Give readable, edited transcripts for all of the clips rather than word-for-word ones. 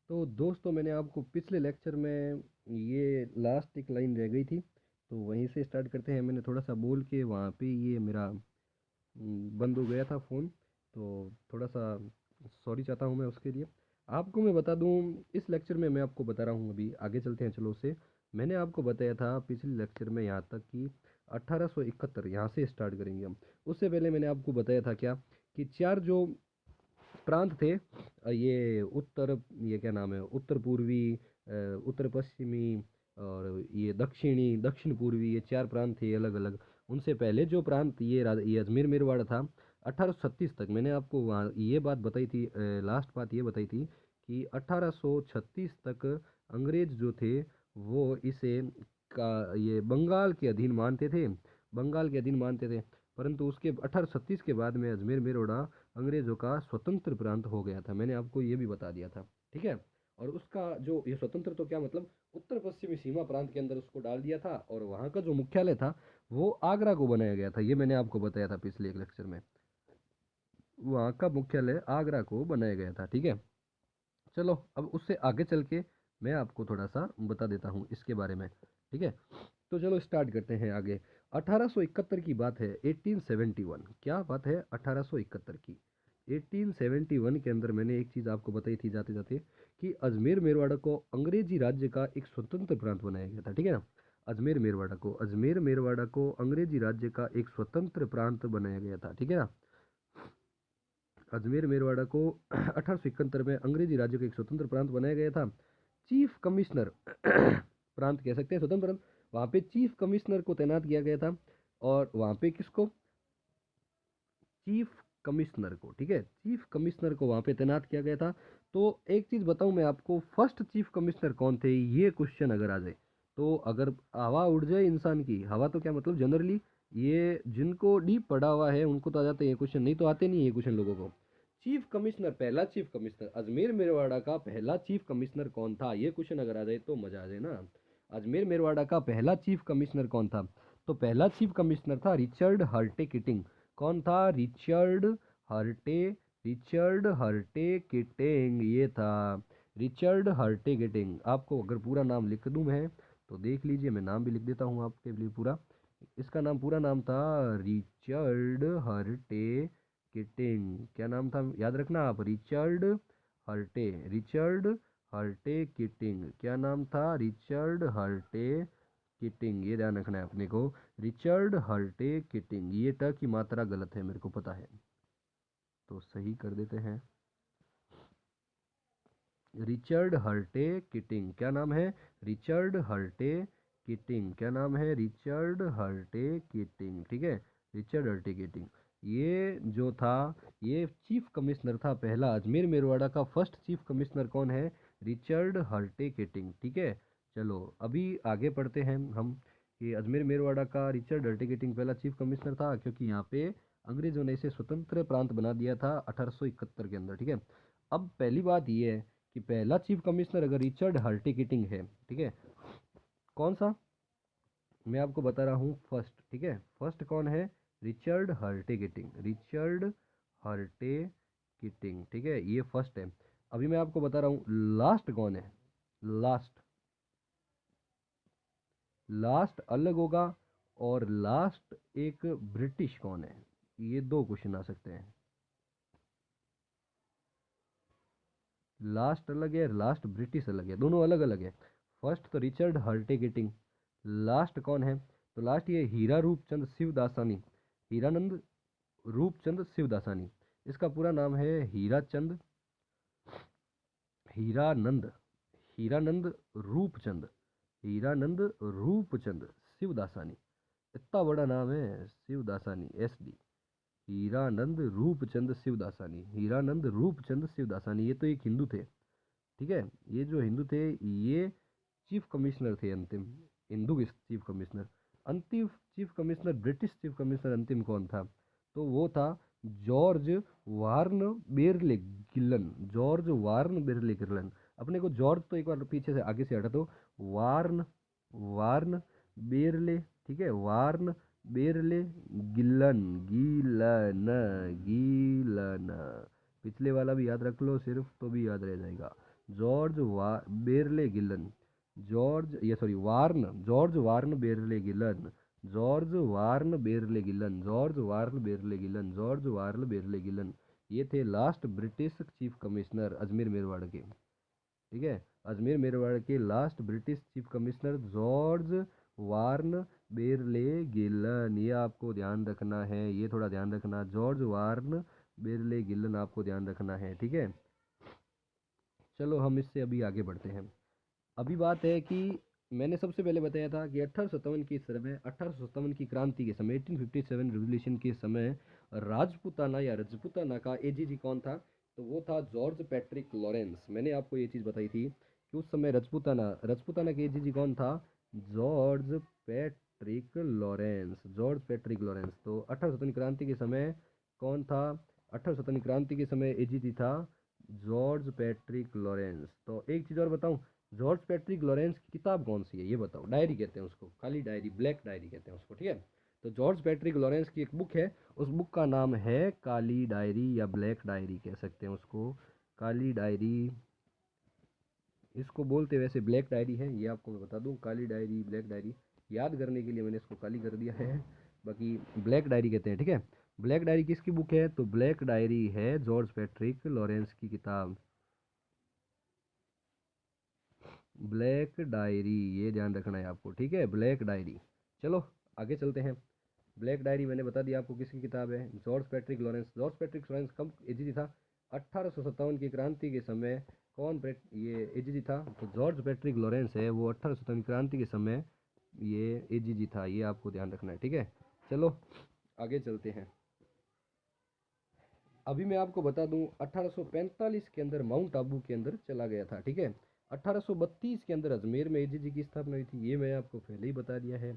तो दोस्तों मैंने आपको पिछले लेक्चर में ये लास्ट एक लाइन रह गई थी, तो वहीं से स्टार्ट करते हैं। मैंने थोड़ा सा बोल के वहाँ पे ये मेरा बंद हो गया था फ़ोन, तो थोड़ा सा सॉरी चाहता हूँ मैं उसके लिए। आपको मैं बता दूँ, इस लेक्चर में मैं आपको बता रहा हूँ, अभी आगे चलते हैं चलो उससे। मैंने आपको बताया था पिछले लेक्चर में यहाँ तक कि 1871 यहाँ से स्टार्ट करेंगे हम। उससे पहले मैंने आपको बताया था क्या, कि चार जो प्रांत थे, ये उत्तर, ये क्या नाम है, उत्तर पूर्वी, उत्तर पश्चिमी और ये दक्षिणी, दक्षिण पूर्वी, ये चार प्रांत थे अलग अलग। उनसे पहले जो प्रांत ये अजमेर मेरवाड़ था, 1836 तक मैंने आपको वहाँ ये बात बताई थी, लास्ट बात ये बताई थी कि 1836 तक अंग्रेज जो थे वो इसे का ये बंगाल के अधीन मानते थे, बंगाल के अधीन मानते थे। परंतु उसके 1836 के बाद में अजमेर मेरवाड़ा अंग्रेजों का स्वतंत्र प्रांत हो गया था, मैंने आपको ये भी बता दिया था। ठीक है। और उसका जो ये स्वतंत्र तो क्या मतलब, उत्तर पश्चिमी सीमा प्रांत के अंदर उसको डाल दिया था, और वहाँ का जो मुख्यालय था वो आगरा को बनाया गया था, ये मैंने आपको बताया था पिछले एक लेक्चर में। वहाँ का मुख्यालय आगरा को बनाया गया था। ठीक है। चलो अब उससे आगे चल के मैं आपको थोड़ा सा बता देता हूँ इसके बारे में। ठीक है। तो चलो स्टार्ट करते हैं आगे। 1871 की बात है, 1871, क्या बात है 1871 की। 1871 के अंदर मैंने एक चीज़ आपको बताई थी जाते जाते, कि अजमेर मेरवाड़ा को अंग्रेजी राज्य का एक स्वतंत्र प्रांत बनाया गया था। ठीक है ना। अजमेर मेरवाड़ा को अंग्रेजी राज्य का एक स्वतंत्र प्रांत बनाया गया था। ठीक है ना। अजमेर मेरवाड़ा को 1871 में अंग्रेजी राज्य का एक स्वतंत्र प्रांत बनाया गया था। चीफ कमिश्नर प्रांत कह सकते हैं, स्वतंत्र प्रांत। वहाँ पे चीफ कमिश्नर को तैनात किया गया था, और वहाँ पे किसको, चीफ कमिश्नर को, ठीक है, चीफ कमिश्नर को वहाँ पे तैनात किया गया था। तो एक चीज़ बताऊँ मैं आपको, फर्स्ट चीफ कमिश्नर कौन थे, ये क्वेश्चन अगर आ जाए, तो अगर हवा उड़ जाए इंसान की, हवा तो क्या मतलब जनरली, ये जिनको डीप पढ़ा हुआ है उनको तो आ जाते हैं क्वेश्चन, नहीं तो आते नहीं है क्वेश्चन लोगों को। चीफ कमिश्नर, पहला चीफ कमिश्नर अजमेर मेरवाड़ा का पहला चीफ कमिश्नर कौन था, ये क्वेश्चन अगर आ जाए तो मजा आ जाए ना। अजमेर मेरवाड़ा का पहला चीफ कमिश्नर कौन था, तो पहला चीफ कमिश्नर था रिचर्ड हर्टे किटिंग। कौन था, रिचर्ड हर्टे, रिचर्ड हर्टे किटिंग, ये था रिचर्ड हर्टे किटिंग। आपको अगर पूरा नाम लिख दूं मैं, तो देख लीजिए, मैं नाम भी लिख देता हूँ आपके लिए पूरा। इसका नाम, पूरा नाम था रिचर्ड हर्टे किटिंग। क्या नाम था याद रखना आप, रिचर्ड हर्टे, रिचर्ड हर्टे किटिंग। क्या नाम था, रिचर्ड हर्टे किटिंग, ये ध्यान रखना है अपने को। रिचर्ड हर्टे किटिंग, ये ट की मात्रा गलत है मेरे को पता है, तो सही कर देते हैं। रिचर्ड हर्टे किटिंग, क्या नाम है, रिचर्ड हर्टे किटिंग। क्या नाम है, रिचर्ड हर्टे किटिंग। ठीक है, रिचर्ड हर्टे किटिंग। ये जो था, ये चीफ कमिश्नर था पहला, अजमेर मेरवाड़ा का फर्स्ट चीफ कमिश्नर कौन है, रिचर्ड हर्टे किटिंग। ठीक है। चलो अभी आगे पढ़ते हैं हम, कि अजमेर मेरवाड़ा का रिचर्ड हर्टे किटिंग पहला चीफ कमिश्नर था, क्योंकि यहाँ पे अंग्रेजों ने इसे स्वतंत्र प्रांत बना दिया था 1871 के अंदर। ठीक है। अब पहली बात ये है कि पहला चीफ कमिश्नर अगर रिचर्ड हर्टे किटिंग है, ठीक है, कौन सा, मैं आपको बता रहा हूँ फर्स्ट। ठीक है, फर्स्ट कौन है, रिचर्ड हर्टे किटिंग, रिचर्ड हर्टे किटिंग। ठीक है, ये फर्स्ट है। अभी मैं आपको बता रहा हूँ लास्ट कौन है, लास्ट, लास्ट अलग होगा, और लास्ट एक ब्रिटिश कौन है, ये दो क्वेश्चन आ सकते हैं। लास्ट अलग है, लास्ट ब्रिटिश अलग है, दोनों अलग अलग है। फर्स्ट तो रिचर्ड हर्टे किटिंग, लास्ट कौन है, तो लास्ट ये हीरा रूपचंद शिवदासानी, हीरानंद रूपचंद शिवदासानी। इसका पूरा नाम है हीराचंद, हीरानंद, हीरानंद रूपचंद, हीरानंद रूपचंद शिवदासानी। इतना बड़ा नाम है, शिवदासानी, एस डी, हीरानंद रूपचंद शिवदासानी, हीरानंद रूपचंद शिवदासानी, ये तो एक हिंदू थे। ठीक है, ये जो हिंदू थे, ये चीफ कमिश्नर थे अंतिम, हिंदू के चीफ कमिश्नर। अंतिम chief commissioner, British chief commissioner अंतिम कौन था, तो वो था George Warne Berley Gillan, George Warne Berley गिलन। अपने को जॉर्ज तो एक बार पीछे से आगे से हटा दो, वार्न, वार्न बेरले, ठीक है, वार्न बेरले गिलन, गीलन, गीलन। पिछले वाला भी याद रख लो सिर्फ, तो भी याद रह जाएगा। Berley Gillan, George Warne Berley Gillan, George Warne Berley Gillan. ये थे last British chief commissioner Ajmer Merwara के। ठीक है, अजमेर मेरवाड़ के last British chief commissioner George Warne Berley Gillan. ये आपको ध्यान रखना है, ये थोड़ा ध्यान रखना, जॉर्ज वार्न बेरले गिलन आपको ध्यान रखना है। ठीक है, चलो हम इससे अभी आगे बढ़ते हैं। अभी बात है कि मैंने सबसे पहले बताया था कि 1857 की क्रांति के समय, 1857 रिवोल्यूशन के समय राजपूताना या रजपूताना का एजीजी कौन था? तो वो था जॉर्ज पैट्रिक लॉरेंस। मैंने आपको ये चीज़ बताई थी कि उस समय रजपूताना के एजीजी कौन था? George Patrick Lawrence. तो 1857 क्रांति के समय कौन था? 1857 क्रांति के समय एजीजी था जॉर्ज पैट्रिक लॉरेंस। तो एक चीज़ और बताऊं, जॉर्ज पैट्रिक लॉरेंस की किताब कौन सी है ये बताओ? डायरी कहते हैं उसको, काली डायरी, ब्लैक डायरी कहते हैं उसको। ठीक है, तो जॉर्ज पैट्रिक लॉरेंस की एक बुक है, उस बुक का नाम है काली डायरी या ब्लैक डायरी कह सकते हैं उसको, काली डायरी। इसको बोलते वैसे ब्लैक डायरी है, ये आपको मैं बता दूं, काली डायरी, ब्लैक डायरी, याद करने के लिए मैंने इसको काली कर दिया है, बाकी ब्लैक डायरी कहते हैं। ठीक है, ब्लैक डायरी किसकी बुक है? तो ब्लैक डायरी है जॉर्ज पैट्रिक लॉरेंस की किताब, ब्लैक डायरी, ये ध्यान रखना है आपको। ठीक है, ब्लैक डायरी। चलो आगे चलते हैं। ब्लैक डायरी मैंने बता दिया आपको किसकी किताब है, George Patrick Lawrence. George Patrick Lawrence कब एजीजी था? 1857 की क्रांति के समय ये एजीजी था? तो जॉर्ज पैट्रिक लॉरेंस है वो 1857 क्रांति के समय ये एजीजी था, ये आपको ध्यान रखना है। ठीक है, चलो आगे चलते हैं। अभी मैं आपको बता दूं 1845 के अंदर माउंट आबू के अंदर चला गया था। ठीक है, 1832 के अंदर अजमेर में एजीजी की स्थापना हुई थी, ये मैं आपको पहले ही बता दिया है।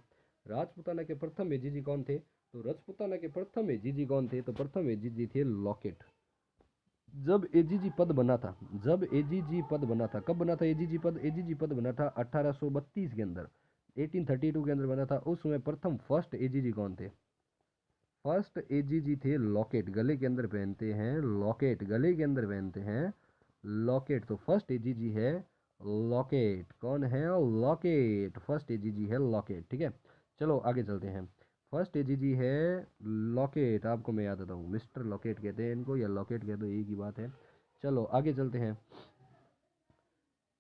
राजपूताना के प्रथम एजीजी कौन थे? तो राजपूताना के प्रथम एजीजी कौन थे? तो प्रथम एजीजी थे लॉकेट। जब एजीजी पद बना था, कब बना था एजीजी पद? एजीजी पद बना था 1832 के अंदर, 1832 के अंदर बना था। उस समय प्रथम फर्स्ट एजीजी कौन थे? फर्स्ट एजीजी थे लॉकेट, गले के अंदर पहनते हैं लॉकेट, गले के अंदर पहनते हैं लॉकेट। तो फर्स्ट एजीजी है लॉकेट। कौन है? लॉकेट, फर्स्ट एजीजी है लॉकेट। ठीक है, चलो आगे चलते हैं। फर्स्ट एजीजी है लॉकेट, आपको मैं याद आता हूँ, मिस्टर लॉकेट कहते हैं इनको, या लॉकेट कहते हैं, एक ही बात है। चलो आगे चलते हैं।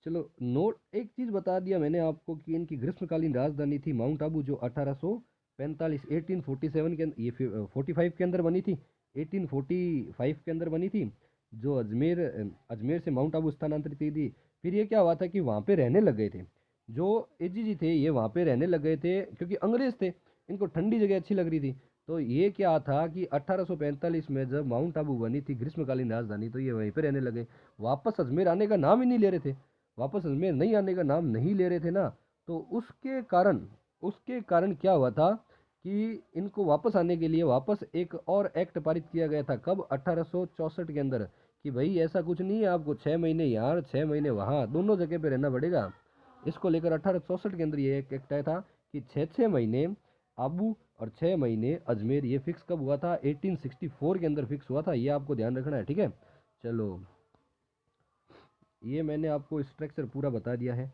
चलो नोट, एक चीज़ बता दिया मैंने आपको कि इनकी ग्रीष्मकालीन राजधानी थी माउंट आबू, जो 1845 1847 के अंदर, ये 45 के अंदर बनी थी, 1845 के अंदर बनी थी, जो अजमेर से माउंट आबू स्थानांतरित हुई थी। फिर ये क्या हुआ था कि वहाँ पे रहने लग गए थे जो एजीजी थे, ये वहाँ पे रहने लग गए थे क्योंकि अंग्रेज थे, इनको ठंडी जगह अच्छी लग रही थी। तो ये क्या था कि 1845 में जब माउंट आबू बनी थी ग्रीष्मकालीन राजधानी, तो ये वहीं पे रहने लगे, वापस अजमेर आने का नाम ही नहीं ले रहे थे। वापस अजमेर नहीं आने का नाम नहीं ले रहे थे ना, तो उसके कारण क्या हुआ था कि इनको वापस आने के लिए वापस एक और एक्ट पारित किया गया था। कब? 1864 के अंदर, कि भाई ऐसा कुछ नहीं है, आपको 6 महीने यहाँ 6 महीने वहाँ दोनों जगह पे रहना पड़ेगा। इसको लेकर 1864 के अंदर ये एक एक्ट आया था कि 6 6 महीने आबू और 6 महीने अजमेर। ये फिक्स कब हुआ था? 1864 के अंदर फिक्स हुआ था, ये आपको ध्यान रखना है। ठीक है, चलो ये मैंने आपको स्ट्रक्चर पूरा बता दिया है।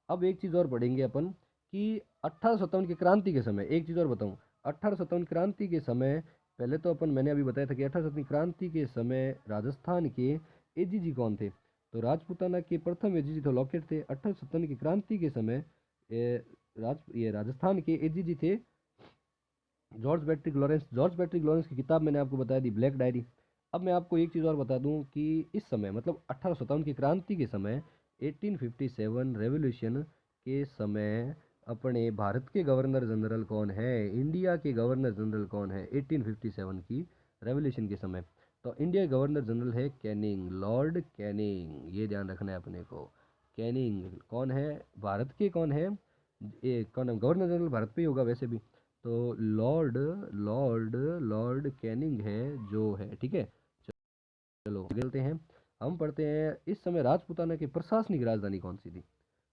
अब एक चीज़ और पढ़ेंगे अपन कि 1857 की क्रांति के समय, एक चीज़ और बताऊं, 1857 क्रांति के समय, पहले तो मैंने अभी बताया था कि 1857 क्रांति के समय राजस्थान के एजीजी कौन थे? तो राजपूताना के प्रथम एजीजी तो लॉकेट थे। 1857 की क्रांति के समय ये राजस्थान के एजीजी थे George Patrick Lawrence. George Patrick Lawrence की किताब मैंने आपको बता दी, ब्लैक डायरी। अब मैं आपको एक चीज़ और बता दूं कि इस समय मतलब 1857 की क्रांति के समय, 1857 रेवोल्यूशन के समय अपने भारत के गवर्नर जनरल कौन है? इंडिया के गवर्नर जनरल कौन है 1857 की रेवोल्यूशन के समय? तो इंडिया के गवर्नर जनरल है कैनिंग, लॉर्ड कैनिंग, ये ध्यान रखना है अपने को। कैनिंग कौन है? भारत के कौन है? ये कौन है गवर्नर जनरल? भारत पे ही होगा वैसे भी, तो लॉर्ड लॉर्ड लॉर्ड कैनिंग है जो है। ठीक है, चलो चलते हैं। हम पढ़ते हैं इस समय राजपूताना की प्रशासनिक राजधानी कौन सी थी?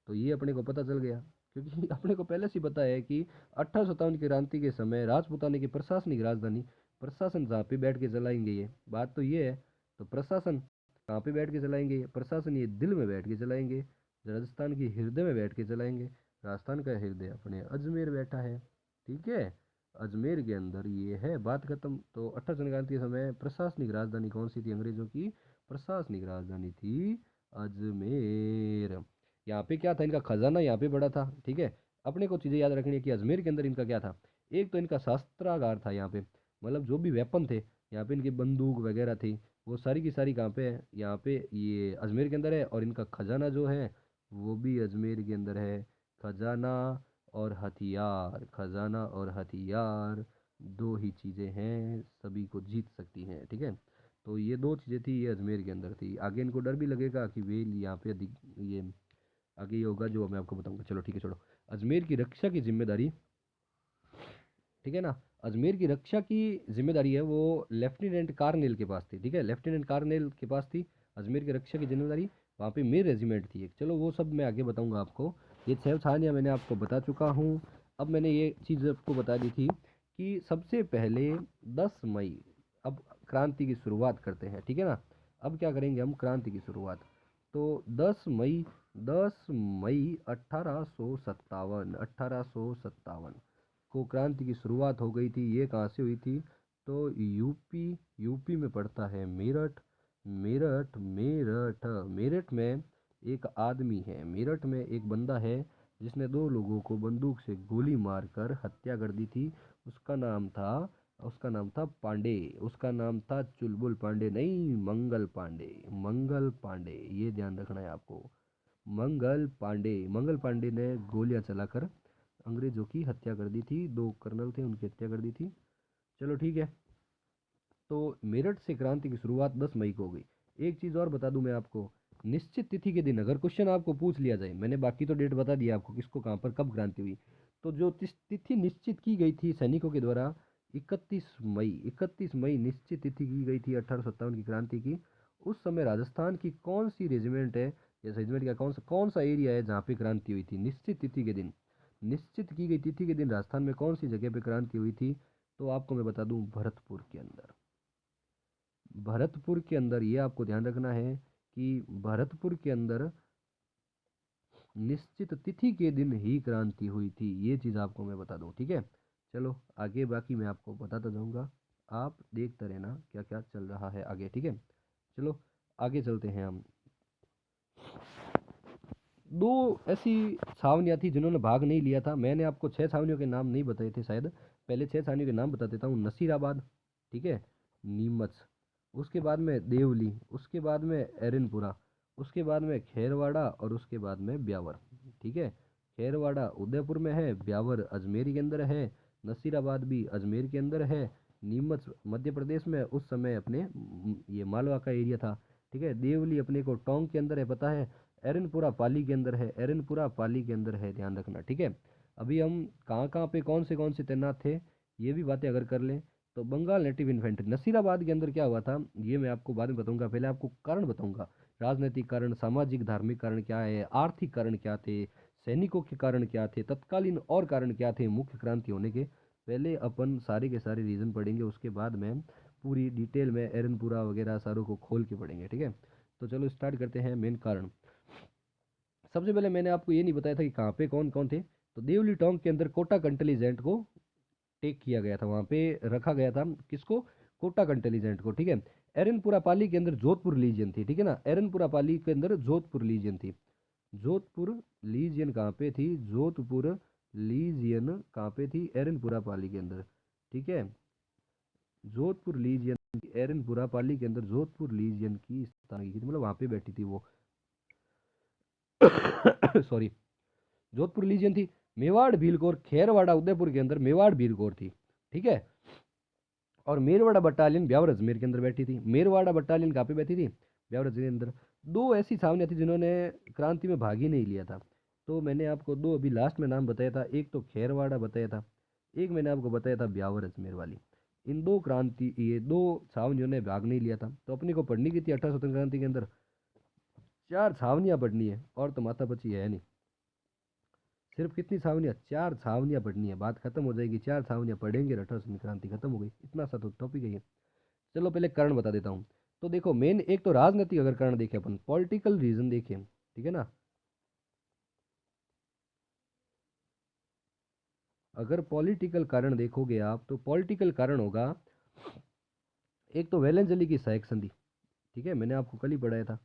तो ये अपने को पता चल गया, क्योंकि अपने को पहले से ही पता है कि 1857 की क्रांति के समय राजपूताना की प्रशासनिक राजधानी, प्रशासन जहाँ पे बैठ के चलाएंगे, ये बात तो ये है, तो प्रशासन कहाँ पे बैठ के चलाएंगे? प्रशासन ये दिल में बैठ के चलाएंगे। राजस्थान के हृदय में बैठ के चलाएंगे। राजस्थान का हृदय अपने अजमेर बैठा है, ठीक है। अजमेर के अंदर ये है, बात खत्म। तो 18 के समय प्रशासनिक राजधानी कौन सी थी अंग्रेजों की? प्रशासनिक राजधानी थी अजमेर। यहाँ पे क्या था, इनका खजाना यहाँ पे बड़ा था, ठीक है। अपने को चीज़ें याद रखनी है कि अजमेर के अंदर इनका क्या था। एक तो इनका शस्त्रागार था यहाँ पे, मतलब जो भी वेपन थे यहाँ पे, इनकी बंदूक वगैरह थी, वो सारी की सारी कहाँ पे है? यहाँ पे ये अजमेर के अंदर है। और इनका खजाना जो है वो भी अजमेर के अंदर है। खजाना और हथियार, खजाना और हथियार दो ही चीज़ें हैं सभी को जीत सकती हैं, ठीक है। तो ये दो चीज़ें थी, ये अजमेर के अंदर थी। आगे इनको डर भी लगेगा कि वे यहाँ पे अधिक ये आगे ये होगा जो मैं आपको बताऊंगा। चलो ठीक है, छोड़ो। अजमेर की रक्षा की जिम्मेदारी, ठीक है ना, अजमेर की रक्षा की जिम्मेदारी है वो लेफ्टिनेंट कार्नेल के पास थी, ठीक है। लेफ्टिनेंट कार्नेल के पास थी अजमेर की रक्षा की जिम्मेदारी। वहाँ पे मेर रेजिमेंट थी एक। चलो वो सब मैं आगे बताऊंगा आपको। ये छह छानियाँ मैंने आपको बता चुका हूँ। अब मैंने ये चीज़ आपको बता दी थी कि सबसे पहले 10 मई, अब क्रांति की शुरुआत करते हैं, ठीक है ना। अब क्या करेंगे हम? क्रांति की शुरुआत। तो 10 मई, 10 मई 1857 को क्रांति की शुरुआत हो गई थी। ये कहाँ से हुई थी? तो यूपी, यूपी में पड़ता है मेरठ। मेरठ, मेरठ, मेरठ में एक आदमी है, मेरठ में एक बंदा है जिसने दो लोगों को बंदूक से गोली मारकर हत्या कर दी थी। उसका नाम था उसका नाम था पांडे। उसका नाम था चुलबुल पांडे नहीं, मंगल पांडे। मंगल पांडे, ये ध्यान रखना है आपको। मंगल पांडे, मंगल पांडे ने गोलियां चलाकर अंग्रेजों की हत्या कर दी थी। दो कर्नल थे, उनकी हत्या कर दी थी। चलो ठीक है। तो मेरठ से क्रांति की शुरुआत 10 मई को हो गई। एक चीज़ और बता दूं मैं आपको, निश्चित तिथि के दिन अगर क्वेश्चन आपको पूछ लिया जाए, मैंने बाकी तो डेट बता दिया आपको किसको कहाँ पर कब क्रांति हुई, तो जो तिथि निश्चित की गई थी सैनिकों के द्वारा, 31 मई, 31 मई निश्चित तिथि की गई थी 1857 की क्रांति की। उस समय राजस्थान की कौन सी रेजिमेंट है या रेजिमेंट का कौन सा एरिया है जहाँ पे क्रांति हुई थी निश्चित तिथि के दिन? निश्चित की गई तिथि के दिन राजस्थान में कौन सी जगह पे क्रांति हुई थी? तो आपको मैं बता दूं, भरतपुर के अंदर। भरतपुर के अंदर, ये आपको ध्यान रखना है कि भरतपुर के अंदर निश्चित तिथि के दिन ही क्रांति हुई थी। ये चीज़ आपको मैं बता दूं, ठीक है। चलो आगे बाकी मैं आपको बताता जाऊंगा, आप देखते रहना क्या क्या चल रहा है आगे, ठीक है। चलो आगे चलते हैं हम। दो ऐसी छावनियाँ थी जिन्होंने भाग नहीं लिया था। मैंने आपको 6 छावनियों के नाम नहीं बताए थे शायद। पहले 6 छावनियों के नाम बता देता हूँ। नसीराबाद, ठीक है, नीमच, उसके बाद में देवली, उसके बाद में एरनपुरा, उसके बाद में खेरवाड़ा और उसके बाद में ब्यावर, ठीक है। खेरवाड़ा उदयपुर में है, ब्यावर अजमेर के अंदर है, नसीराबाद भी अजमेर के अंदर है, नीमच मध्य प्रदेश में उस समय अपने ये मालवा का एरिया था, ठीक है। देवली अपने को टोंक के अंदर है, पता है। एरनपुरा पाली के अंदर है, एरनपुरा पाली के अंदर है, ध्यान रखना, ठीक है। अभी हम कहाँ कहाँ पे कौन से तैनात थे ये भी बातें अगर कर लें, तो बंगाल नेटिव इन्फेंट्री नसीराबाद के अंदर क्या हुआ था ये मैं आपको बाद में बताऊंगा। पहले आपको कारण बताऊंगा, राजनीतिक कारण, सामाजिक धार्मिक कारण क्या है, आर्थिक कारण क्या थे, सैनिकों के कारण क्या थे, तत्कालीन और कारण क्या थे मुख्य क्रांति होने के। पहले अपन सारे के सारे रीजन पढ़ेंगे, उसके बाद में पूरी डिटेल में एरनपुरा वगैरह सारों को खोल के पढ़ेंगे, ठीक है। तो चलो स्टार्ट करते हैं मेन कारण। सबसे पहले मैंने आपको ये नहीं बताया था कि कहाँ पे कौन कौन थे। तो देवली टोंक के अंदर कोटा कंटेलीजेंट को टेक किया गया था, वहाँ पे रखा गया था किसको? कोटा कंटेलीजेंट को, ठीक है। एरनपुरा पाली के अंदर जोधपुर लीजियन थी, ठीक है ना। एरनपुरा पाली के अंदर जोधपुर लीजियन थी। जोधपुर लीजियन कहाँ पे थी? जोधपुर लीजियन कहाँ पे थी? एरनपुरा पाली के अंदर, ठीक है। जोधपुर लीजियन एरनपुरा पाली के अंदर जोधपुर लीजियन की स्थान की थी, मतलब वहाँ पे बैठी थी वो। सॉरी, जोधपुर लीजियन थी। मेवाड़ भीलकोर खेरवाड़ा उदयपुर के अंदर मेवाड़ भीलकोर थी, ठीक है। और मेरवाड़ा बटालियन ब्यावर अजमेर के अंदर बैठी थी। मेरवाड़ा बटालियन कहाँ पे बैठी थी? ब्यावर अजमेर के अंदर। दो ऐसी छावनियाँ थी जिन्होंने क्रांति में भाग ही नहीं लिया था। तो मैंने आपको दो अभी लास्ट में नाम बताया था, एक तो खेरवाड़ा बताया था, एक मैंने आपको बताया था ब्यावर अजमेर वाली। इन दो क्रांति, ये दो छावनियों ने भाग नहीं लिया था। तो अपनी को पढ़नी की थी 18 क्रांति के अंदर 4 छावनियाँ पढ़नी है, और तो माथा पची है नहीं। सिर्फ कितनी छावनियाँ? 4 छावनियाँ पढ़नी है, बात खत्म हो जाएगी। 4 छावनियाँ पढ़ेंगे, 18 क्रांति खत्म हो गई। इतना सा तो टॉपिक है ये। चलो पहले कारण बता देता हूँ। तो देखो मेन एक तो राजनीतिक अगर कारण देखें, अपन पॉलिटिकल रीजन देखें, ठीक है ना, अगर पॉलिटिकल कारण देखोगे आप तो पॉलिटिकल कारण होगा एक तो वेलेंजली की सहायक संधि। ठीक है, मैंने आपको कल ही पढ़ाया था।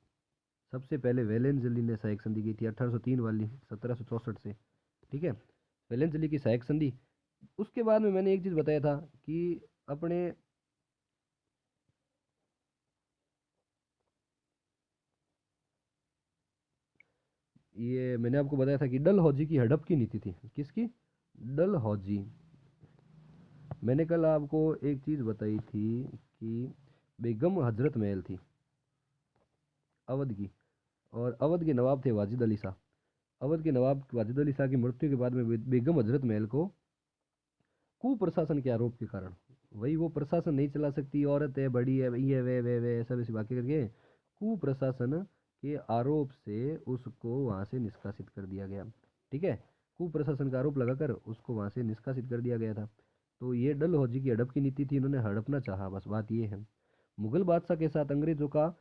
सबसे पहले वेलेंजली ने सहायक संधि की थी 1803 वाली, 1764 से। ठीक है, वेलेंजली की सहायक संधि। उसके बाद में मैंने एक चीज़ बताया था कि अपने ये मैंने आपको बताया था कि डलहौजी की हड़प की नीति थी। किसकी? डलहौजी। मैंने कल आपको एक चीज़ बताई थी कि बेगम हजरत महल थी अवध की, और अवध के नवाब थे वाजिद अली शाह। अवध के नवाब वाजिद अली शाह की मृत्यु के बाद में बेगम हजरत महल को कुप्रशासन के आरोप के कारण, वही वो प्रशासन नहीं चला सकती, औरत है, बड़ी है, ये वे सब ऐसी बातें करके कुप्रशासन के आरोप से उसको वहां से निष्कासित कर दिया गया। ठीक है, कुप्रशासन का आरोप लगाकर उसको वहां से निष्कासित कर दिया गया था। तो ये डलहौजी की हड़प की नीति थी, इन्होंने हड़पना चाहा, बस बात ये है। मुगल बादशाह के साथ अंग्रेजों का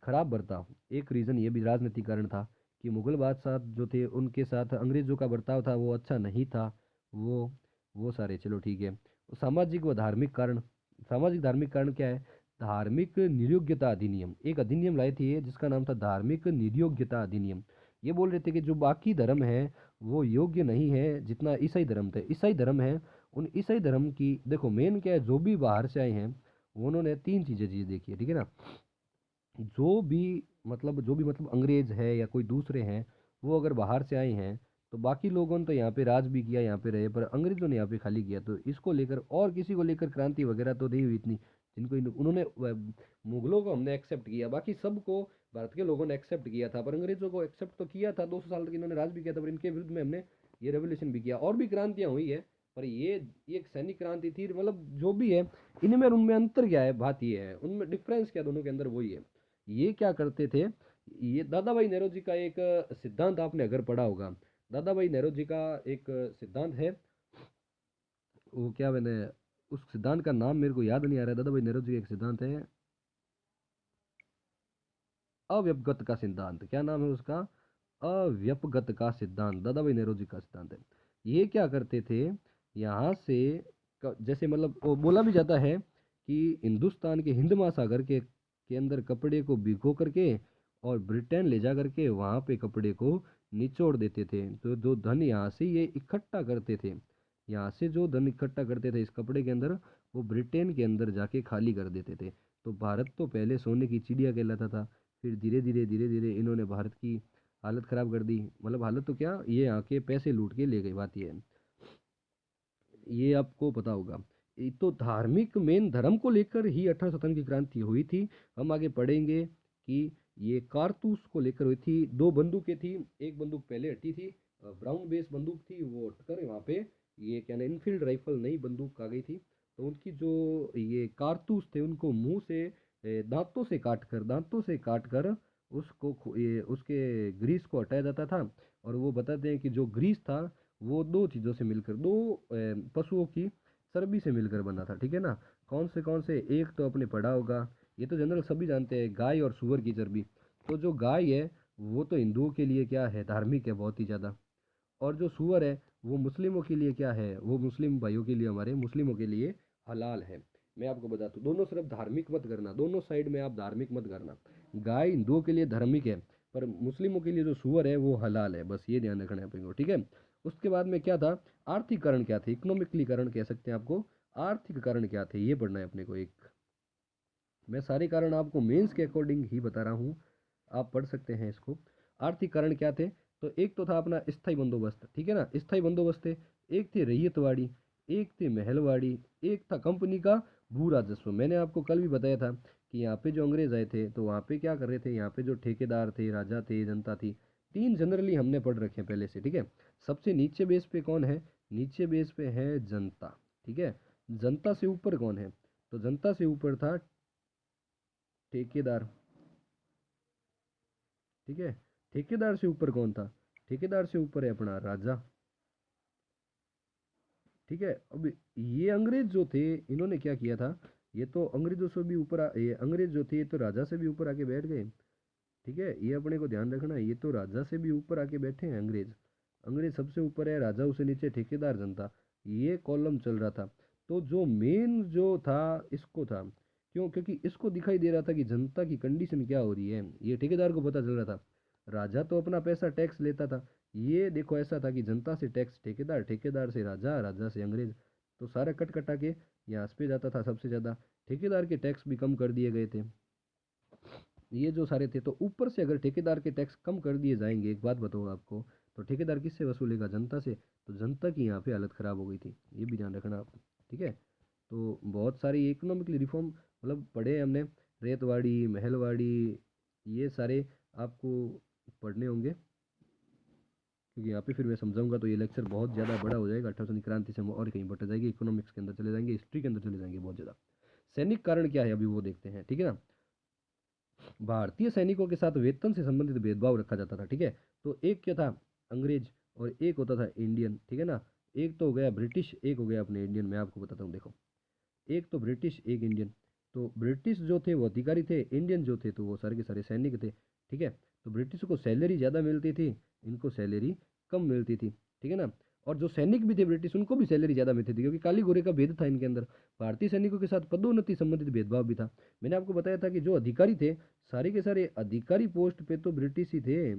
खराब बर्ताव, एक रीजन ये भी राजनीतिक कारण था कि मुगल बादशाह जो थे उनके साथ अंग्रेजों का बर्ताव था वो अच्छा नहीं था। वो वो सारे चलो ठीक है। सामाजिक व धार्मिक कारण, सामाजिक धार्मिक कारण क्या है? धार्मिक नियोग्यता अधिनियम, एक अधिनियम लाए थे जिसका नाम था धार्मिक नियोग्यता अधिनियम। ये बोल रहे थे कि जो बाकी धर्म है वो योग्य नहीं है जितना ईसाई धर्म थे। ईसाई धर्म है, उन ईसाई धर्म की देखो मेन क्या है, जो भी बाहर से आए हैं उन्होंने तीन चीज देखी है, ठीक है ना। जो भी मतलब अंग्रेज है या कोई दूसरे हैं, वो अगर बाहर से आए हैं तो बाकी लोगों ने तो यहाँ पे राज भी किया, यहाँ पे रहे, पर अंग्रेजों ने यहाँ पे खाली किया। तो इसको लेकर और किसी को लेकर क्रांति वगैरह तो नहीं हुई इतनी, जिनको उन्होंने मुगलों को हमने एक्सेप्ट किया, बाकी सबको भारत के लोगों ने एक्सेप्ट किया था, पर अंग्रेजों को एक्सेप्ट तो किया था, 200 साल तक इन्होंने राज भी किया था, पर इनके विरुद्ध में हमने ये रेवोल्यूशन भी किया। और भी क्रांतियां हुई है, पर ये एक सैनिक क्रांति थी। मतलब जो भी है, इनमें और उनमें अंतर क्या है, बात ये है, उनमें डिफरेंस क्या दोनों के अंदर, वही है। ये क्या करते थे, ये दादा भाई नेहरू जी का एक सिद्धांत आपने अगर पढ़ा होगा, दादा भाई नेहरू जी का एक सिद्धांत है, वो क्या मैंने उस सिद्धांत का नाम मेरे को याद नहीं आ रहा है। दादा भाई नेहरू जी का एक सिद्धांत है, अव्यपगत का सिद्धांत, क्या नाम है उसका? अव्यपगत का सिद्धांत, दादा भाई नेहरू जी का सिद्धांत है। ये क्या करते थे, यहाँ से जैसे मतलब वो बोला भी जाता है कि हिंदुस्तान के हिंद महासागर के अंदर कपड़े को भिगो करके और ब्रिटेन ले जा करके वहाँ पे कपड़े को निचोड़ देते थे। तो जो धन यहाँ से ये इकट्ठा करते थे, यहाँ से जो धन इकट्ठा करते थे इस कपड़े के अंदर, वो ब्रिटेन के अंदर जाके खाली कर देते थे। तो भारत तो पहले सोने की चिड़िया कहलाता था, फिर धीरे धीरे इन्होंने भारत की हालत खराब कर दी। मतलब हालत तो क्या, ये यहाँ के पैसे लूट के ले गई, बात ये है। ये आपको पता होगा। तो धार्मिक मेन धर्म को लेकर ही 1857 की क्रांति हुई थी। हम आगे पढ़ेंगे कि ये कारतूस को लेकर हुई थी। दो बंदूकें थी, एक बंदूक पहले हटी थी, ब्राउन बेस बंदूक थी, वो हटकर वहाँ पे ये क्या ना इनफील्ड राइफल नई बंदूक आ गई थी। तो उनकी जो ये कारतूस थे उनको मुंह से दांतों से काट कर उसको ये उसके ग्रीस को हटाया जाता था। और वो बताते हैं कि जो ग्रीस था वो दो चीज़ों से मिलकर, दो पशुओं की चर्बी से मिलकर बना था, ठीक है ना। कौन से, एक तो आपने पढ़ा होगा, ये तो जनरल सभी जानते हैं, गाय और सुअर की चर्बी। तो जो गाय है वो तो हिंदुओं के लिए क्या है, धार्मिक है बहुत ही ज़्यादा। और जो सुअर है वो मुस्लिमों के लिए क्या है, वो मुस्लिम भाइयों के लिए, हमारे मुस्लिमों के लिए हलाल है। मैं आपको बताता हूँ, दोनों तरफ धार्मिक मत करना, दोनों साइड में आप धार्मिक मत करना। गाय हिंदुओं के लिए धार्मिक है, पर मुस्लिमों के लिए जो सुअर है वो हलाल है, बस ये ध्यान रखना है अपने को, ठीक है। उसके बाद में क्या था, आर्थिक कारण क्या थे, इकोनॉमिकली कारण कह सकते हैं आपको। आर्थिक कारण क्या थे ये पढ़ना है अपने को। एक मैं सारे कारण आपको मेंस के अकॉर्डिंग ही बता रहा हूँ, आप पढ़ सकते हैं इसको। आर्थिक कारण क्या थे, तो एक तो था अपना स्थायी बंदोबस्त, ठीक है ना, स्थायी बंदोबस्त थे। एक थी रैयतवाड़ी, एक थी महलवाड़ी, एक था कंपनी का भू राजस्व। मैंने आपको कल भी बताया था कि यहाँ पे जो अंग्रेज आए थे तो वहाँ पे क्या कर रहे थे, यहाँ पे जो ठेकेदार थे, राजा थे, जनता थी, तीन जनरली हमने पढ़ रखे हैं पहले से, ठीक है। सबसे नीचे बेस पे कौन है, नीचे बेस पे है जनता, ठीक है। जनता से ऊपर कौन है, तो जनता से ऊपर था ठेकेदार, ठीक है। ठेकेदार से ऊपर कौन था, ठेकेदार से ऊपर है अपना राजा, ठीक है। अब ये अंग्रेज जो थे इन्होंने क्या किया था, ये तो अंग्रेजों से भी ऊपर ये अंग्रेज जो थे ये तो राजा से भी ऊपर आके बैठ गए। ठीक है, ये अपने को ध्यान रखना है, ये तो राजा से भी ऊपर आके बैठे हैं अंग्रेज। अंग्रेज सबसे ऊपर है, राजा उसे नीचे, ठेकेदार जनता, ये कॉलम चल रहा था। तो जो मेन जो था इसको था, क्यों? क्योंकि इसको दिखाई दे रहा था कि जनता की कंडीशन क्या हो रही है, ये ठेकेदार को पता चल रहा था। राजा तो अपना पैसा टैक्स लेता था, ये देखो ऐसा था कि जनता से टैक्स ठेकेदार, ठेकेदार से राजा, राजा से अंग्रेज, तो सारा कट कटा के यहाँ पे जाता था सबसे ज़्यादा। ठेकेदार के टैक्स भी कम कर दिए गए थे, ये जो सारे थे। तो ऊपर से अगर ठेकेदार के टैक्स कम कर दिए जाएंगे, एक बात बताओ आपको, तो ठेकेदार किससे वसूलेगा? जनता से। तो जनता की यहाँ पे हालत ख़राब हो गई थी, ये भी ध्यान रखना आप। ठीक है, तो बहुत सारी इकोनॉमिकली रिफॉर्म मतलब पढ़े हैं हमने, रेतवाड़ी, महलवाड़ी, ये सारे आपको पढ़ने होंगे, क्योंकि यहाँ पे फिर मैं समझाऊंगा तो ये लेक्चर बहुत ज़्यादा बड़ा हो जाएगा। 1800 क्रांति से हम और कहीं बढ़ जाएंगे, इकोनॉमिक्स के अंदर चले जाएंगे, हिस्ट्री के अंदर चले जाएंगे बहुत ज़्यादा। सैनिक कारण क्या है अभी वो देखते हैं, ठीक है ना। भारतीय सैनिकों के साथ वेतन से संबंधित भेदभाव रखा जाता था। ठीक है, तो एक क्या था? अंग्रेज, और एक होता था इंडियन। ठीक है ना, एक तो हो गया ब्रिटिश, एक हो गया अपने इंडियन। मैं आपको बताता हूँ, देखो, एक तो ब्रिटिश, एक इंडियन। तो ब्रिटिश जो थे वो अधिकारी थे, इंडियन जो थे तो वो सारे के सारे सैनिक थे। ठीक है, तो ब्रिटिश को सैलरी ज़्यादा मिलती थी, इनको सैलरी कम मिलती थी। ठीक है ना, और जो सैनिक भी थे ब्रिटिश, उनको भी सैलरी ज़्यादा मिलती थी, क्योंकि काली गोरे का भेद था इनके अंदर। भारतीय सैनिकों के साथ पदोन्नति संबंधित भेदभाव भी था। मैंने आपको बताया था कि जो अधिकारी थे, सारे के सारे अधिकारी पोस्ट पे तो ब्रिटिश ही थे,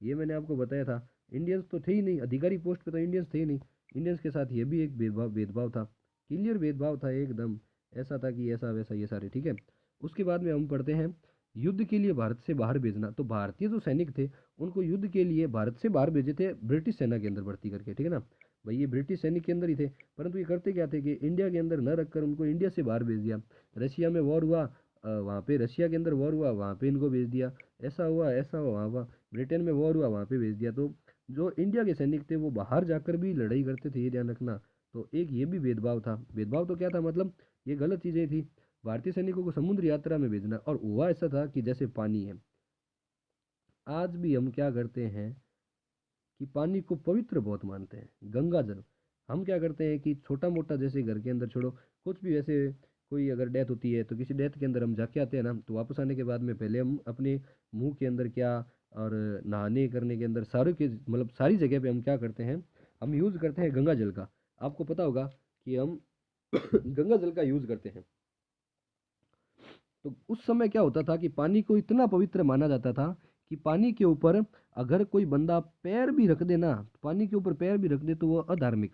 ये मैंने आपको बताया था। इंडियंस तो थे ही नहीं, अधिकारी पोस्ट पे तो इंडियंस थे ही नहीं। इंडियंस के साथ ये भी एक भेदभाव भेदभाव था, क्लियर भेदभाव था एकदम। ऐसा था कि ऐसा वैसा ये सारे। ठीक है, उसके बाद में हम पढ़ते हैं युद्ध के लिए भारत से बाहर भेजना। तो भारतीय जो सैनिक थे, उनको युद्ध के लिए भारत से बाहर भेजे थे, ब्रिटिश सेना के अंदर भर्ती करके। ठीक है ना, भाई ये ब्रिटिश सैनिक के अंदर ही थे, परंतु ये करते क्या थे कि इंडिया के अंदर न रखकर उनको इंडिया से बाहर भेज दिया। रशिया में वॉर हुआ, वहाँ पे रशिया के अंदर वॉर हुआ, वहाँ पे इनको भेज दिया। ऐसा हुआ, ऐसा हुआ, वहाँ हुआ, ब्रिटेन में वॉर हुआ, वहाँ पे भेज दिया। तो जो इंडिया के सैनिक थे वो बाहर जाकर भी लड़ाई करते थे, ये ध्यान रखना। तो एक ये भी भेदभाव था। भेदभाव तो क्या था, मतलब ये गलत चीज़ें थी। भारतीय सैनिकों को समुद्र यात्रा में भेजना, और हुआ ऐसा था कि जैसे पानी है, आज भी हम क्या करते हैं कि पानी को पवित्र बहुत मानते हैं, गंगा जल। हम क्या करते हैं कि छोटा मोटा, जैसे घर के अंदर छोड़ो, कुछ भी वैसे कोई अगर डेथ होती है तो किसी डेथ के अंदर हम जाके आते हैं ना, तो वापस आने के बाद में पहले हम अपने मुंह के अंदर क्या, और नहाने करने के अंदर सारे के मतलब सारी जगह पे हम क्या करते हैं, हम यूज़ करते हैं गंगा जल का। आपको पता होगा कि हम गंगा जल का यूज़ करते हैं। तो उस समय क्या होता था कि पानी को इतना पवित्र माना जाता था कि पानी के ऊपर अगर कोई बंदा पैर भी रख दे ना, पानी के ऊपर पैर भी रख दे तो वो अधार्मिक।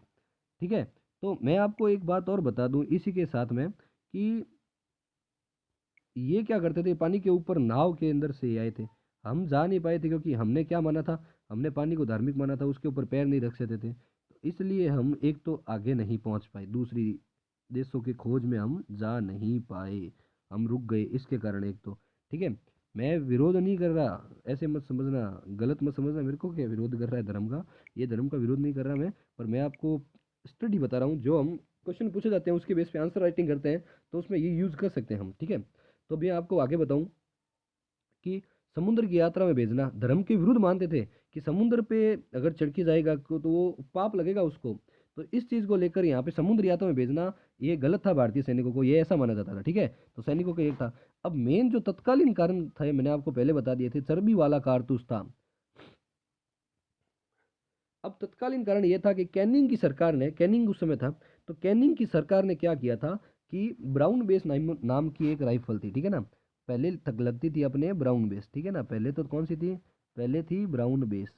ठीक है, तो मैं आपको एक बात और बता दूं इसी के साथ में, कि ये क्या करते थे, पानी के ऊपर नाव के अंदर से आए थे। हम जा नहीं पाए थे क्योंकि हमने क्या माना था, हमने पानी को धार्मिक माना था, उसके ऊपर पैर नहीं रख सकते थे। तो इसलिए हम एक तो आगे नहीं पहुंच पाए, दूसरी देशों की खोज में हम जा नहीं पाए, हम रुक गए इसके कारण एक तो। ठीक है, मैं विरोध नहीं कर रहा, ऐसे मत समझना, गलत मत समझना मेरे को क्या विरोध कर रहा है धर्म का, ये धर्म का विरोध नहीं कर रहा मैं, पर मैं आपको स्टडी बता रहा हूँ। जो हम क्वेश्चन पूछे जाते हैं उसके बेस पे आंसर राइटिंग करते हैं, तो उसमें ये यूज़ कर सकते हैं हम। ठीक है, तो अभी आपको आगे बताऊं कि समुद्र की यात्रा में भेजना, धर्म के विरुद्ध मानते थे कि समुद्र पे अगर चढ़ जाएगा तो वो पाप लगेगा उसको। तो इस चीज को लेकर यहाँ पे समुद्र यात्रा में भेजना ये गलत था भारतीय सैनिकों को, ये ऐसा माना जाता था। ठीक है, तो सैनिकों का एक था। अब मेन जो तत्कालीन कारण थे मैंने आपको पहले बता दिए थे, चर्बी वाला कारतूस था। अब तत्कालीन कारण यह था कि कैनिंग की सरकार ने, कैनिंग उस समय था, तो कैनिंग की सरकार ने क्या किया था कि ब्राउन बेस नाम की एक राइफल थी। ठीक है ना, पहले तक लगती थी अपने ब्राउन बेस। ठीक है ना, पहले तो कौन सी थी, पहले थी ब्राउन बेस।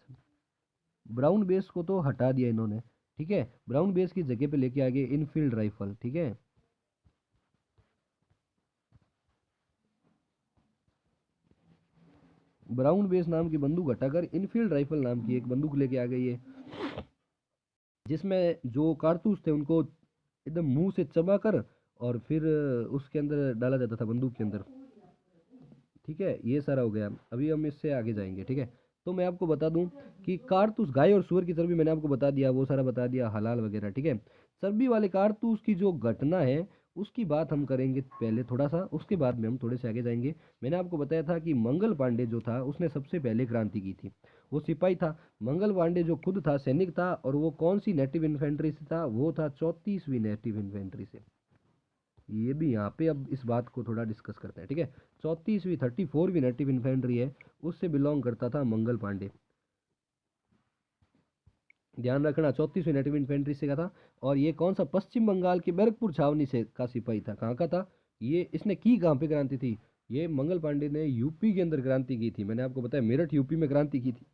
ब्राउन बेस को तो हटा दिया इन्होंने। ठीक है, ब्राउन बेस की जगह पे लेके आ गए इनफील्ड राइफल। ठीक है, ब्राउन बेस नाम की बंदूक हटाकर इनफील्ड राइफल नाम की एक बंदूक लेके आ गई है, जिसमें जो कारतूस थे उनको एकदम मुंह से चबाकर और फिर उसके अंदर डाला जाता था बंदूक के अंदर। ठीक है, ये सारा हो गया, अभी हम इससे आगे जाएंगे। ठीक है, तो मैं आपको बता दूं कि कारतूस, गाय और सुअर की चर्बी मैंने आपको बता दिया, वो सारा बता दिया, हलाल वगैरह। ठीक है, चर्बी वाले कारतूस की जो घटना है उसकी बात हम करेंगे पहले थोड़ा सा, उसके बाद में हम थोड़े से आगे जाएंगे। मैंने आपको बताया था कि मंगल पांडे जो था उसने सबसे पहले क्रांति की थी, वो सिपाही था। मंगल पांडे जो खुद था सैनिक था, और वो कौन सी नेटिव इन्फेंट्री से था, वो था 34वीं नेटिव इन्फेंट्री से। ये भी यहाँ पे अब इस बात को थोड़ा डिस्कस करते हैं, ठीक है। 34वीं 34वीं नेटिव इन्फेंट्री है, उससे बिलोंग करता था मंगल पांडे। ध्यान रखना, 34वीं नेटिव इन्फेंट्री से का था। और ये कौन सा, पश्चिम बंगाल की बैरकपुर छावनी से का सिपाही था। कहाँ का था ये, इसने की कहाँ पे क्रांति थी, ये मंगल पांडे ने यूपी के अंदर क्रांति की थी। मैंने आपको बताया मेरठ यूपी में क्रांति की थी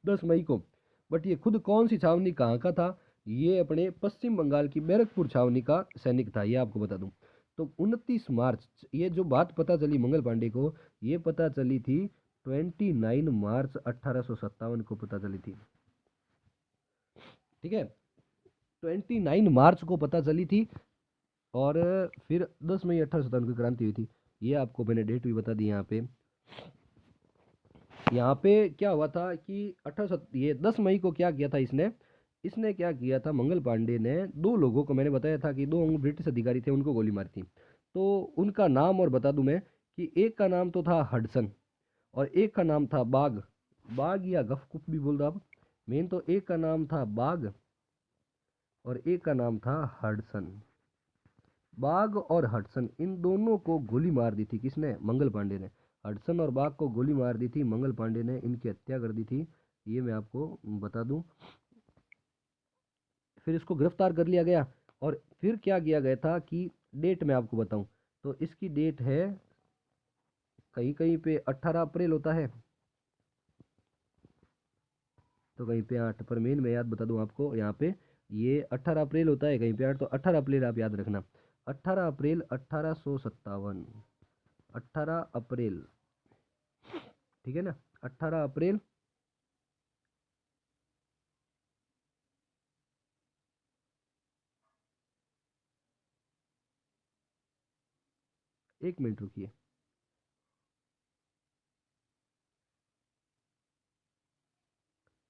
10 मई को। बट ये खुद कौन सी छावनी कहाँ का था, ये अपने पश्चिम बंगाल की बैरकपुर छावनी का सैनिक था, ये आपको बता दूं। तो 29 मार्च, ये जो बात पता चली मंगल पांडे को, ये पता चली थी 29 मार्च 1857 को पता चली थी, ठीक है। 29 मार्च को पता चली थी। और फिर 10 मई 1857 की क्रांति हुई थी। ये आपको मैंने डेट भी बता दी यहाँ पे। यहाँ पे क्या हुआ था कि 18 ये 10 मई को क्या किया था इसने, इसने क्या किया था, मंगल पांडे ने दो लोगों को, मैंने बताया था कि दो ब्रिटिश अधिकारी थे, उनको गोली मारी थी। तो उनका नाम और बता दूं मैं, कि एक का नाम तो था हडसन और एक का नाम था बाग। बाग या गफकुफ भी बोल दो आप, मेन तो एक का नाम था बाग और एक का नाम था हडसन। बाग और हडसन, इन दोनों को गोली मार दी थी किसने, मंगल पांडे ने। हडसन और बाग को गोली मार दी थी मंगल पांडे ने, इनकी हत्या कर दी थी, ये मैं आपको बता दूं। फिर इसको गिरफ्तार कर लिया गया। और फिर क्या किया गया था कि, डेट मैं आपको बताऊं तो इसकी डेट है, कहीं कहीं पे 18 अप्रैल होता है, तो कहीं पे 8, पर मेन मैं याद बता दूं आपको यहाँ पे, ये 18 अप्रैल होता है, कहीं पे 8, तो 18 अप्रैल आप याद रखना। 18 अप्रैल 1857, 18 अप्रैल, ठीक है ना। 18 अप्रैल, एक मिनट रुकिए।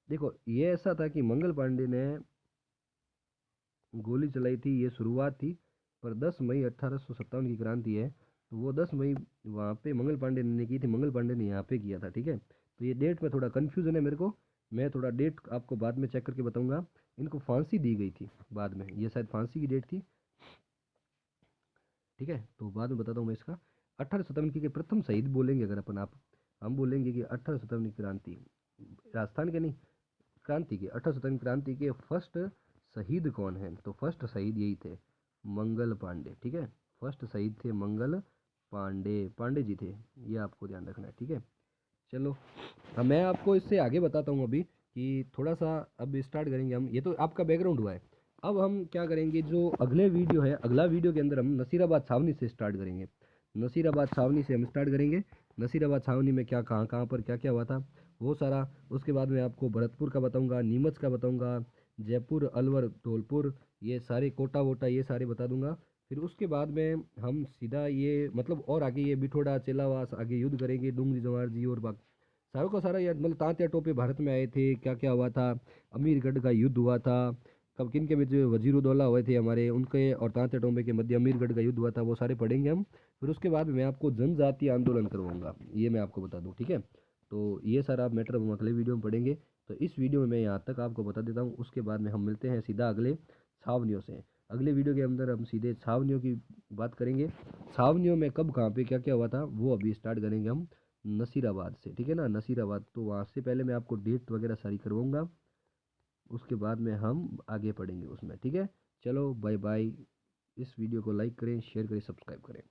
देखो ये ऐसा था कि मंगल पांडे ने गोली चलाई थी, ये शुरुआत थी। पर 10 मई 1857 की क्रांति है, तो वो 10 मई वहाँ पे मंगल पांडे ने की थी, मंगल पांडे ने यहाँ पे किया था, ठीक है। तो ये डेट में थोड़ा कन्फ्यूजन है मेरे को, मैं थोड़ा डेट आपको बाद में चेक करके बताऊंगा। इनको फांसी दी गई थी बाद में, ये शायद फांसी की डेट थी, ठीक है। तो बाद में बताता हूँ मैं इसका। 1857 की प्रथम शहीद बोलेंगे अगर अपन आप, हम बोलेंगे कि 1857 की क्रांति, राजस्थान के नहीं, क्रांति के, 1857 क्रांति के फर्स्ट शहीद कौन है, तो फर्स्ट शहीद यही थे, मंगल पांडे, ठीक है। फर्स्ट शहीद थे मंगल पांडे, पांडे जी थे, ये आपको ध्यान रखना है, ठीक है। चलो, अब मैं आपको इससे आगे बताता हूँ अभी, कि थोड़ा सा अब स्टार्ट करेंगे हम, ये तो आपका बैकग्राउंड हुआ है। अब हम क्या करेंगे, जो अगले वीडियो है, अगला वीडियो के अंदर हम नसीराबाद छावनी से स्टार्ट करेंगे। नसीराबाद छावनी से हम स्टार्ट करेंगे। नसीराबाद छावनी में क्या, कहाँ कहाँ पर क्या क्या हुआ था, वो सारा। उसके बाद में आपको भरतपुर का बताऊंगा, नीमच का बताऊंगा, जयपुर, अलवर, धौलपुर, ये सारे, कोटा वोटा, ये सारे बता दूंगा। फिर उसके बाद में हम सीधा ये मतलब और आगे ये बिठोड़ा, चेलावास, आगे युद्ध करेंगे, डूंगरी जवार जी और बाकी सारों का सारा, यार मतलब तांत्या टोपे भारत में आए थे, क्या क्या हुआ था, अमीरगढ़ का युद्ध हुआ था, कब किन के बीच वजीरुद्दौला हुए थे हमारे, उनके और तांत्या टोपे के मध्य अमीरगढ़ का युद्ध हुआ था, वो सारे पढ़ेंगे हम। फिर उसके बाद मैं आपको जनजातीय आंदोलन करवाऊंगा, ये मैं आपको बता दूं, ठीक है। तो ये सारा मैटर हम अगले वीडियो में पढ़ेंगे। तो इस वीडियो में मैं यहाँ तक आपको बता देता हूँ, उसके बाद में हम मिलते हैं सीधा अगले छावनियों से। अगले वीडियो के अंदर हम सीधे छावनियों की बात करेंगे, छावनियों में कब कहाँ पे क्या क्या हुआ था, वो अभी स्टार्ट करेंगे हम नसीराबाद से, ठीक है ना। नसीराबाद, तो वहाँ से पहले मैं आपको डेट वगैरह सारी करवाऊंगा, उसके बाद में हम आगे पढ़ेंगे उसमें, ठीक है। चलो बाय बाय। इस वीडियो को लाइक करें, शेयर करें, सब्सक्राइब करें।